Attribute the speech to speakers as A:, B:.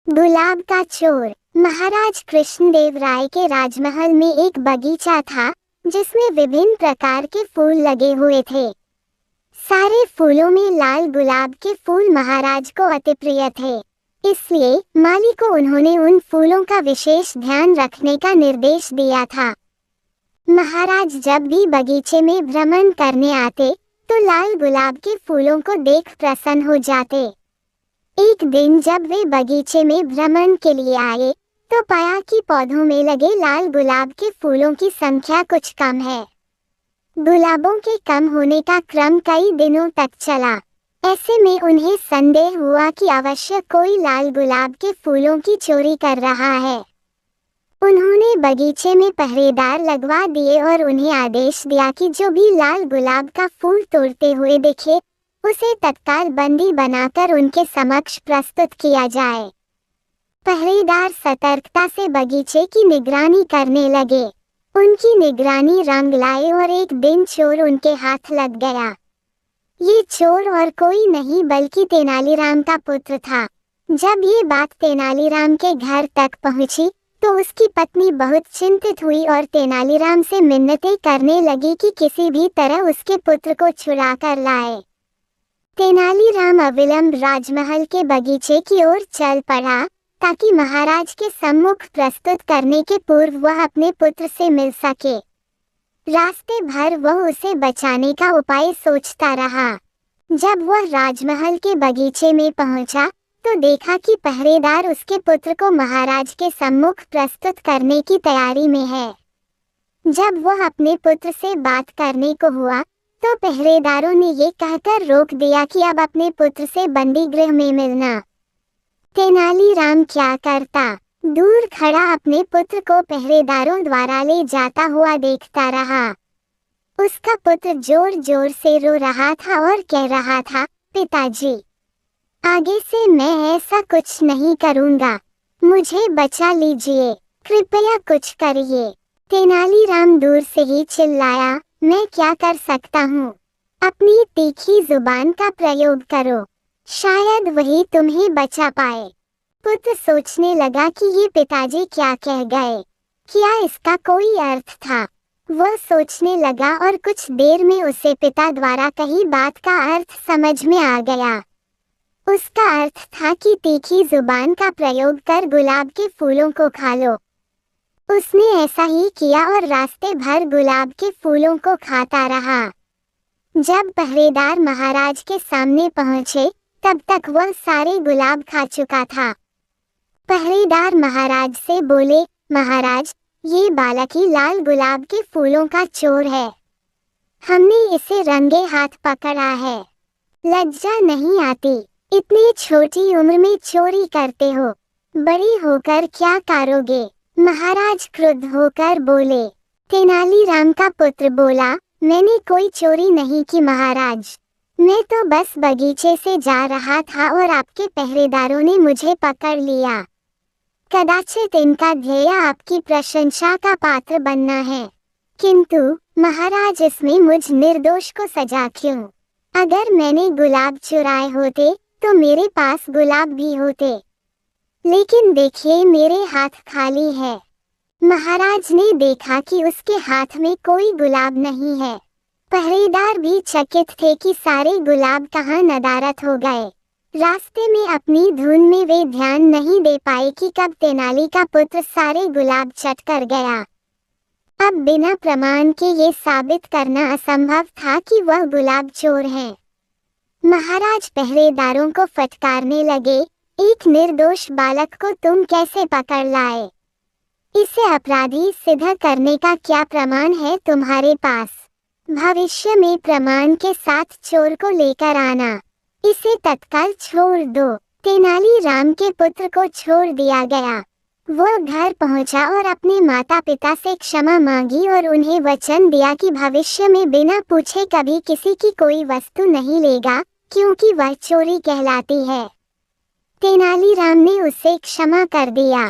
A: गुलाब का चोर। महाराज कृष्णदेव राय के राजमहल में एक बगीचा था जिसमें विभिन्न प्रकार के फूल लगे हुए थे। सारे फूलों में लाल गुलाब के फूल महाराज को अति प्रिय थे, इसलिए माली को उन्होंने उन फूलों का विशेष ध्यान रखने का निर्देश दिया था। महाराज जब भी बगीचे में भ्रमण करने आते तो लाल गुलाब के फूलों को देख प्रसन्न हो जाते। एक दिन जब वे बगीचे में भ्रमण के लिए आए तो पाया कि पौधों में लगे लाल गुलाब के फूलों की संख्या कुछ कम है। गुलाबों के कम होने का क्रम कई दिनों तक चला। ऐसे में उन्हें संदेह हुआ कि अवश्य कोई लाल गुलाब के फूलों की चोरी कर रहा है। उन्होंने बगीचे में पहरेदार लगवा दिए और उन्हें आदेश दिया कि जो भी लाल गुलाब का फूल तोड़ते हुए दिखे उसे तत्काल बंदी बनाकर उनके समक्ष प्रस्तुत किया जाए। पहरेदार सतर्कता से बगीचे की निगरानी करने लगे। उनकी निगरानी रंग लाई और एक दिन चोर उनके हाथ लग गया। ये चोर और कोई नहीं बल्कि तेनालीराम का पुत्र था। जब ये बात तेनालीराम के घर तक पहुंची तो उसकी पत्नी बहुत चिंतित हुई और तेनालीराम से मिन्नतें करने लगी कि किसी भी तरह उसके पुत्र को छुड़ा कर लाए। तेनालीराम अविलंब राजमहल के बगीचे की ओर चल पड़ा ताकि महाराज के सम्मुख प्रस्तुत करने के पूर्व वह अपने पुत्र से मिल सके। रास्ते भर वह उसे बचाने का उपाय सोचता रहा। जब वह राजमहल के बगीचे में पहुंचा तो देखा कि पहरेदार उसके पुत्र को महाराज के सम्मुख प्रस्तुत करने की तैयारी में है। जब वह अपने पुत्र से बात करने को हुआ तो पहरेदारों ने ये कहकर रोक दिया कि अब अपने पुत्र से बंदी गृह में मिलना। तेनालीराम क्या करता, दूर खड़ा अपने पुत्र को पहरेदारों द्वारा ले जाता हुआ देखता रहा। उसका पुत्र जोर जोर से रो रहा था और कह रहा था, पिताजी, आगे से मैं ऐसा कुछ नहीं करूँगा, मुझे बचा लीजिए, कृपया कुछ करिए। तेनालीराम दूर से ही चिल्लाया, मैं क्या कर सकता हूँ, अपनी तीखी जुबान का प्रयोग करो, शायद वही तुम्हें बचा पाए। पुत्र सोचने लगा कि ये पिताजी क्या कह गए, क्या इसका कोई अर्थ था। वह सोचने लगा और कुछ देर में उसे पिता द्वारा कही बात का अर्थ समझ में आ गया। उसका अर्थ था कि तीखी जुबान का प्रयोग कर गुलाब के फूलों को खा लो। उसने ऐसा ही किया और रास्ते भर गुलाब के फूलों को खाता रहा। जब पहरेदार महाराज के सामने पहुंचे तब तक वह सारे गुलाब खा चुका था। पहरेदार महाराज से बोले, महाराज, ये बालक ही लाल गुलाब के फूलों का चोर है। हमने इसे रंगे हाथ पकड़ा है। लज्जा नहीं आती, इतनी छोटी उम्र में चोरी करते हो, बड़ी होकर क्या करोगे। महाराज क्रुद्ध होकर बोले। तेनालीराम का पुत्र बोला, मैंने कोई चोरी नहीं की महाराज, मैं तो बस बगीचे से जा रहा था और आपके पहरेदारों ने मुझे पकड़ लिया। कदाचित इनका ध्येय आपकी प्रशंसा का पात्र बनना है, किंतु महाराज इसमें मुझ निर्दोष को सजा क्यों। अगर मैंने गुलाब चुराए होते तो मेरे पास गुलाब भी होते, लेकिन देखिए मेरे हाथ खाली है। महाराज ने देखा कि उसके हाथ में कोई गुलाब नहीं है। पहरेदार भी चकित थे कि सारे गुलाब कहाँ नदारद हो गए। रास्ते में अपनी धुन में वे ध्यान नहीं दे पाए कि कब तेनाली का पुत्र सारे गुलाब चट कर गया। अब बिना प्रमाण के ये साबित करना असंभव था कि वह गुलाब चोर है। महाराज पहरेदारों को फटकारने लगे, एक निर्दोष बालक को तुम कैसे पकड़ लाए? इसे अपराधी सिद्ध करने का क्या प्रमाण है तुम्हारे पास? भविष्य में प्रमाण के साथ चोर को लेकर आना, इसे तत्काल छोड़ दो। तेनालीराम के पुत्र को छोड़ दिया गया। वो घर पहुंचा और अपने माता पिता से क्षमा मांगी और उन्हें वचन दिया कि भविष्य में बिना पूछे कभी किसी की कोई वस्तु नहीं लेगा, क्योंकि वह चोरी कहलाती है। तेनालीराम ने उसे क्षमा कर दिया।